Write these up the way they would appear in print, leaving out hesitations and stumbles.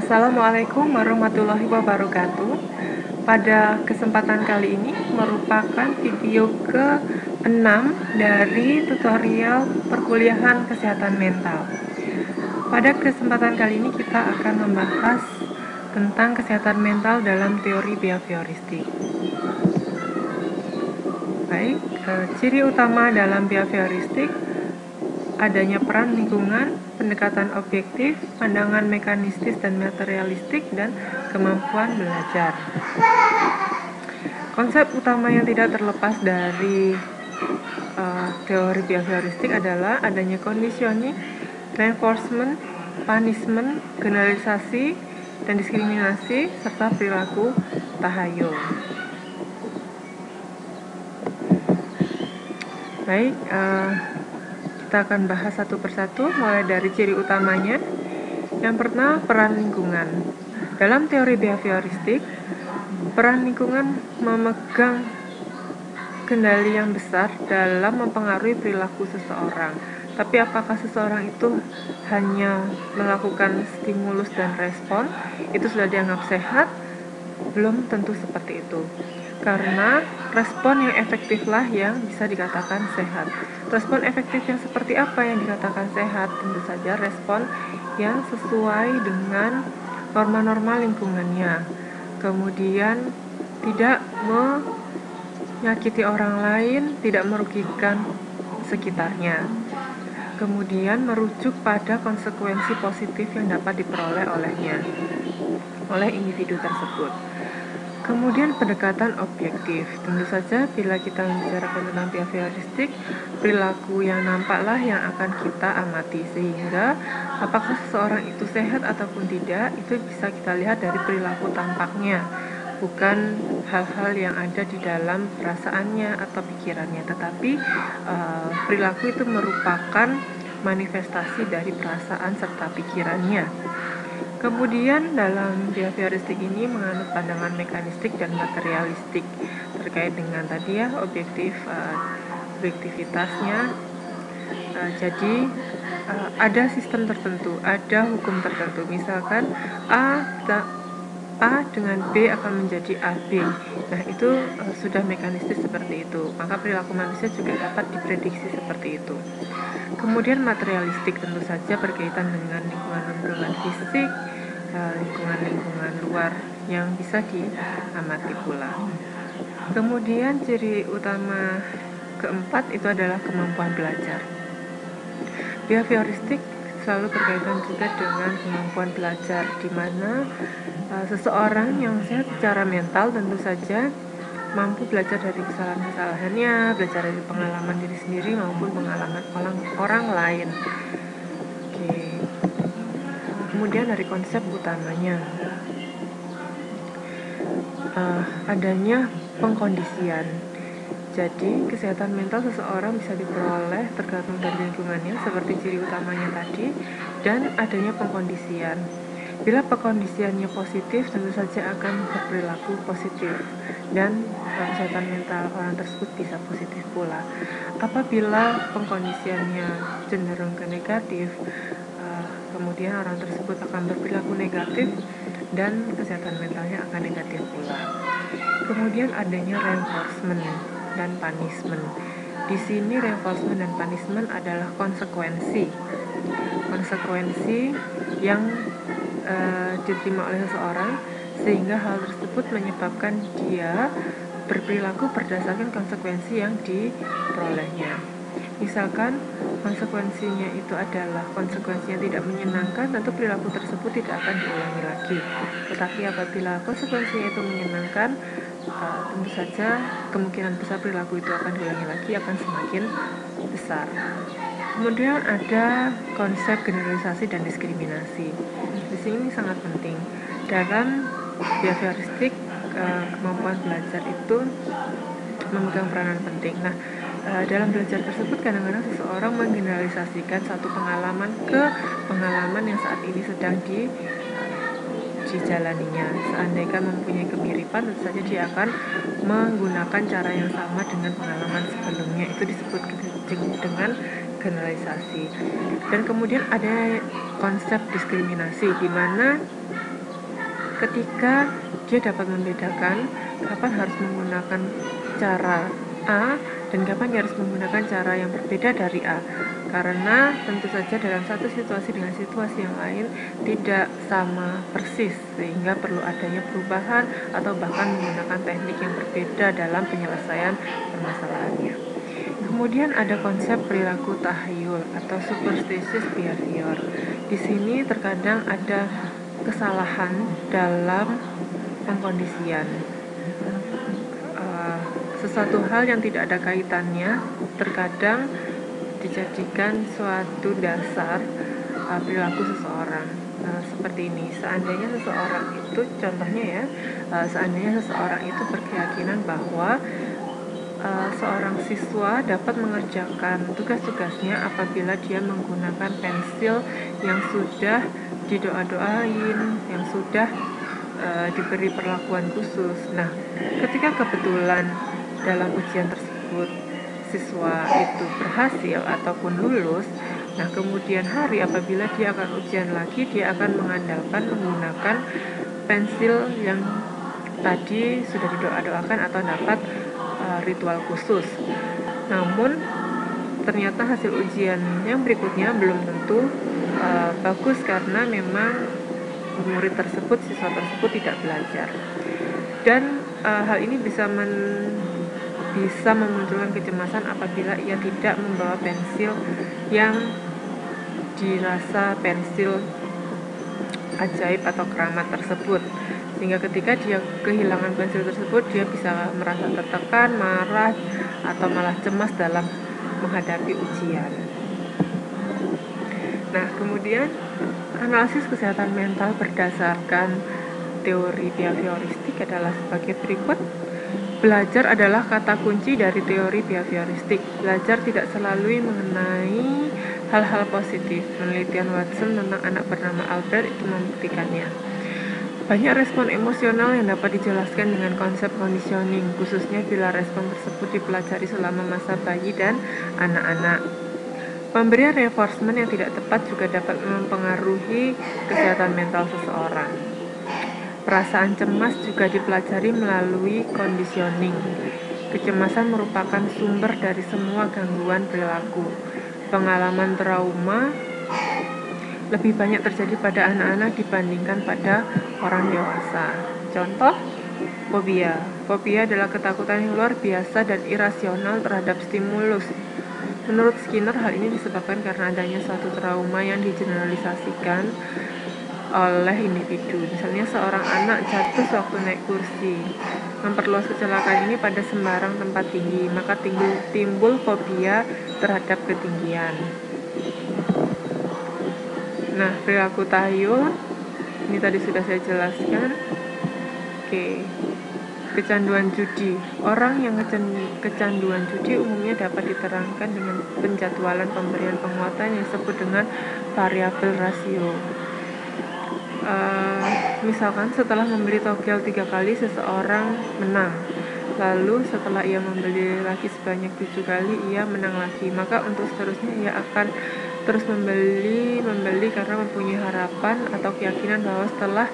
Assalamualaikum warahmatullahi wabarakatuh. Pada kesempatan kali ini merupakan video ke-6 dari tutorial perkuliahan kesehatan mental. Pada kesempatan kali ini kita akan membahas tentang kesehatan mental dalam teori behavioristik. Baik, ciri utama dalam behavioristik adanya peran lingkungan, pendekatan objektif, pandangan mekanistis dan materialistik, dan kemampuan belajar. Konsep utama yang tidak terlepas dari teori behavioristik adalah adanya conditioning, reinforcement, punishment, generalisasi, dan diskriminasi, serta perilaku tahayul. Baik, kita akan bahas satu persatu mulai dari ciri utamanya. Yang pertama, peran lingkungan. Dalam teori behavioristik, peran lingkungan memegang kendali yang besar dalam mempengaruhi perilaku seseorang. Tapi apakah seseorang itu hanya melakukan stimulus dan respon, itu sudah dianggap sehat? Belum tentu seperti itu. Karena respon yang efektiflah yang bisa dikatakan sehat. Respon efektif yang seperti apa yang dikatakan sehat? Tentu saja respon yang sesuai dengan norma-norma lingkungannya. Kemudian tidak menyakiti orang lain, tidak merugikan sekitarnya. Kemudian merujuk pada konsekuensi positif yang dapat diperoleh oleh individu tersebut. Kemudian pendekatan objektif. Tentu saja bila kita membicarakan tentang behavioristik, perilaku yang nampaklah yang akan kita amati, sehingga apakah seseorang itu sehat ataupun tidak itu bisa kita lihat dari perilaku tampaknya, bukan hal-hal yang ada di dalam perasaannya atau pikirannya, tetapi perilaku itu merupakan manifestasi dari perasaan serta pikirannya. Kemudian dalam behavioristik ini menganut pandangan mekanistik dan materialistik terkait dengan tadi ya objektivitasnya. Jadi ada sistem tertentu, ada hukum tertentu. Misalkan A dengan B akan menjadi AB. Nah itu sudah mekanistis seperti itu. Maka perilaku manusia juga dapat diprediksi seperti itu. Kemudian materialistik tentu saja berkaitan dengan lingkungan fisik, lingkungan luar yang bisa diamati pula. Kemudian ciri utama keempat itu adalah kemampuan belajar. Behavioristik selalu berkaitan juga dengan kemampuan belajar, di mana seseorang yang sehat secara mental tentu saja mampu belajar dari kesalahan-kesalahannya, belajar dari pengalaman diri sendiri maupun pengalaman orang lain. Kemudian dari konsep utamanya adanya pengkondisian. Jadi kesehatan mental seseorang bisa diperoleh tergantung dari lingkungannya seperti ciri utamanya tadi, dan adanya pengkondisian. Bila pengkondisiannya positif, tentu saja akan berperilaku positif dan kesehatan mental orang tersebut bisa positif pula. Apabila pengkondisiannya cenderung ke negatif, kemudian orang tersebut akan berperilaku negatif dan kesehatan mentalnya akan negatif pula. Kemudian adanya reinforcement dan punishment. Di sini reinforcement dan punishment adalah konsekuensi yang diterima oleh seseorang, sehingga hal tersebut menyebabkan dia berperilaku berdasarkan konsekuensi yang diperolehnya. Misalkan konsekuensinya itu adalah konsekuensi yang tidak menyenangkan, tentu perilaku tersebut tidak akan diulangi lagi. Tetapi apabila konsekuensinya itu menyenangkan, tentu saja kemungkinan besar perilaku itu akan diulangi lagi akan semakin besar. Kemudian ada konsep generalisasi dan diskriminasi. Di sini sangat penting. Dalam behavioristik, kemampuan belajar itu memegang peranan penting. Nah, dalam belajar tersebut kadang-kadang seseorang menggeneralisasikan satu pengalaman ke pengalaman yang saat ini sedang dijalaninya. Seandainya mempunyai kemiripan, tentu saja dia akan menggunakan cara yang sama dengan pengalaman sebelumnya. Itu disebut dengan generalisasi. Dan kemudian ada konsep diskriminasi, di mana ketika dia dapat membedakan kapan harus menggunakan cara A dan kapan harus menggunakan cara yang berbeda dari A. Karena tentu saja dalam satu situasi dengan situasi yang lain tidak sama persis, sehingga perlu adanya perubahan atau bahkan menggunakan teknik yang berbeda dalam penyelesaian permasalahannya. Kemudian ada konsep perilaku tahayyul atau superstitious behavior. Di sini terkadang ada kesalahan dalam pengkondisian. Sesuatu hal yang tidak ada kaitannya terkadang dijadikan suatu dasar perilaku seseorang. Seperti ini, seandainya seseorang itu, contohnya ya, seandainya seseorang itu berkeyakinan bahwa seorang siswa dapat mengerjakan tugas-tugasnya apabila dia menggunakan pensil yang sudah didoa-doain, yang sudah diberi perlakuan khusus. Nah, ketika kebetulan dalam ujian tersebut siswa itu berhasil ataupun lulus, nah kemudian hari apabila dia akan ujian lagi, dia akan mengandalkan menggunakan pensil yang tadi sudah didoa-doakan atau dapat ritual khusus. Namun ternyata hasil ujian yang berikutnya belum tentu bagus karena memang murid tersebut, siswa tersebut tidak belajar. Dan hal ini bisa memunculkan kecemasan apabila ia tidak membawa pensil yang dirasa pensil ajaib atau keramat tersebut, sehingga ketika dia kehilangan pensil tersebut, dia bisa merasa tertekan, marah, atau malah cemas dalam menghadapi ujian. Nah, kemudian analisis kesehatan mental berdasarkan teori behavioristik adalah sebagai berikut. Belajar adalah kata kunci dari teori behavioristik. Belajar tidak selalu mengenai hal-hal positif. Penelitian Watson tentang anak bernama Albert itu membuktikannya. Banyak respon emosional yang dapat dijelaskan dengan konsep conditioning, khususnya bila respon tersebut dipelajari selama masa bayi dan anak-anak. Pemberian reinforcement yang tidak tepat juga dapat mempengaruhi kesehatan mental seseorang. Perasaan cemas juga dipelajari melalui conditioning. Kecemasan merupakan sumber dari semua gangguan perilaku. Pengalaman trauma lebih banyak terjadi pada anak-anak dibandingkan pada orang dewasa. Contoh, fobia. Fobia adalah ketakutan yang luar biasa dan irasional terhadap stimulus. Menurut Skinner, hal ini disebabkan karena adanya suatu trauma yang digeneralisasikan oleh individu. Misalnya seorang anak jatuh sewaktu naik kursi. Memperluas kecelakaan ini pada sembarang tempat tinggi, maka timbul fobia terhadap ketinggian. Nah, perilaku tahayyul ini tadi sudah saya jelaskan. Oke. Kecanduan judi. Orang yang kecanduan judi umumnya dapat diterangkan dengan penjadwalan pemberian penguatan yang disebut dengan variabel rasio. Misalkan setelah membeli togel 3 kali seseorang menang, lalu setelah ia membeli lagi sebanyak 7 kali ia menang lagi, maka untuk seterusnya ia akan terus membeli karena mempunyai harapan atau keyakinan bahwa setelah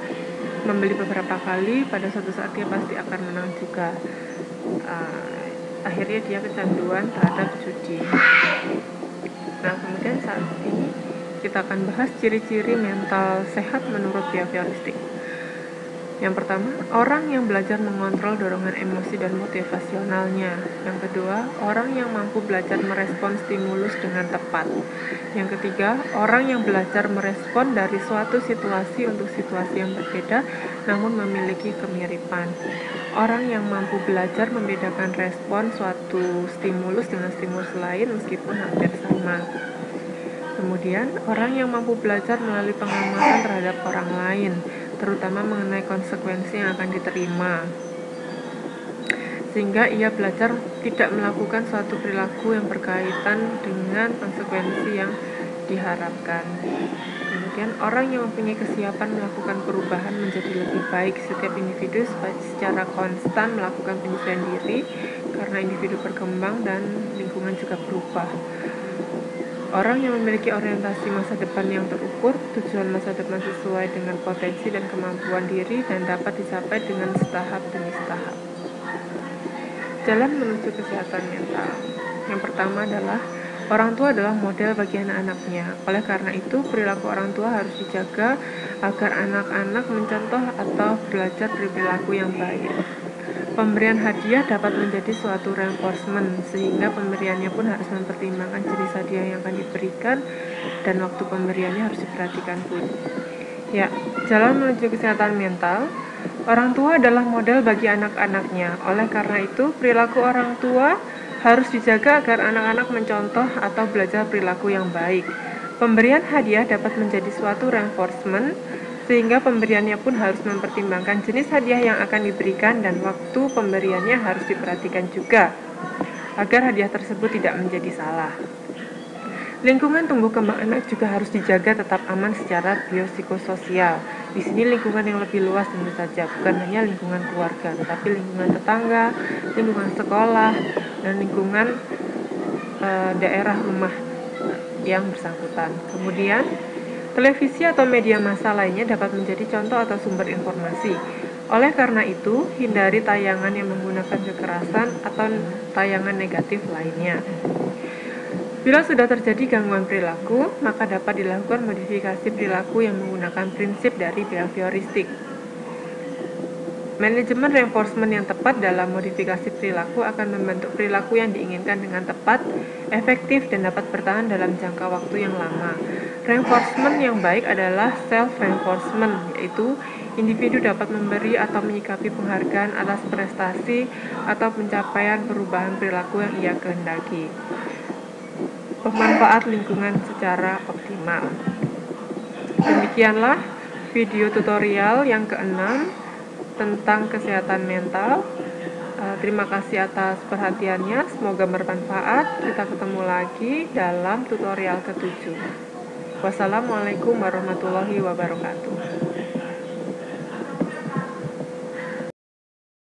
membeli beberapa kali pada suatu saat dia pasti akan menang juga. Akhirnya dia kecanduan terhadap judi. Nah, kemudian saat ini kita akan bahas ciri-ciri mental sehat menurut behavioristik. Yang pertama, orang yang belajar mengontrol dorongan emosi dan motivasionalnya. Yang kedua, orang yang mampu belajar merespon stimulus dengan tepat. Yang ketiga, orang yang belajar merespon dari suatu situasi untuk situasi yang berbeda namun memiliki kemiripan. Orang yang mampu belajar membedakan respon suatu stimulus dengan stimulus lain meskipun hampir sama. Kemudian, orang yang mampu belajar melalui pengamatan terhadap orang lain, terutama mengenai konsekuensi yang akan diterima, sehingga ia belajar tidak melakukan suatu perilaku yang berkaitan dengan konsekuensi yang diharapkan. Kemudian, orang yang mempunyai kesiapan melakukan perubahan menjadi lebih baik. Setiap individu secara konstan melakukan penyesuaian diri karena individu berkembang dan lingkungan juga berubah. Orang yang memiliki orientasi masa depan yang terukur, tujuan masa depan sesuai dengan potensi dan kemampuan diri dan dapat dicapai dengan setahap demi setahap. Jalan menuju kesehatan mental. Yang pertama adalah orang tua adalah model bagi anak-anaknya. Oleh karena itu, perilaku orang tua harus dijaga agar anak-anak mencontoh atau belajar berperilaku yang baik. Pemberian hadiah dapat menjadi suatu reinforcement, sehingga pemberiannya pun harus mempertimbangkan jenis hadiah yang akan diberikan dan waktu pemberiannya harus diperhatikan pula. Ya, jalan menuju kesehatan mental. Orang tua adalah model bagi anak-anaknya. Oleh karena itu, perilaku orang tua harus dijaga agar anak-anak mencontoh atau belajar perilaku yang baik. Pemberian hadiah dapat menjadi suatu reinforcement, sehingga pemberiannya pun harus mempertimbangkan jenis hadiah yang akan diberikan dan waktu pemberiannya harus diperhatikan juga, agar hadiah tersebut tidak menjadi salah. Lingkungan tumbuh kembang anak juga harus dijaga tetap aman secara biopsikososial. Di sini lingkungan yang lebih luas tentu saja, bukan hanya lingkungan keluarga, tetapi lingkungan tetangga, lingkungan sekolah, dan lingkungan daerah rumah yang bersangkutan. Kemudian, televisi atau media massa lainnya dapat menjadi contoh atau sumber informasi. Oleh karena itu, hindari tayangan yang menggunakan kekerasan atau tayangan negatif lainnya. Bila sudah terjadi gangguan perilaku, maka dapat dilakukan modifikasi perilaku yang menggunakan prinsip dari behavioristik. Manajemen reinforcement yang tepat dalam modifikasi perilaku akan membentuk perilaku yang diinginkan dengan tepat, efektif, dan dapat bertahan dalam jangka waktu yang lama. Reinforcement yang baik adalah self-reinforcement, yaitu individu dapat memberi atau menyikapi penghargaan atas prestasi atau pencapaian perubahan perilaku yang ia kehendaki. Pemanfaat lingkungan secara optimal. Demikianlah video tutorial yang keenam tentang kesehatan mental. Terima kasih atas perhatiannya, semoga bermanfaat. Kita ketemu lagi dalam tutorial ke-7. Wassalamualaikum warahmatullahi wabarakatuh.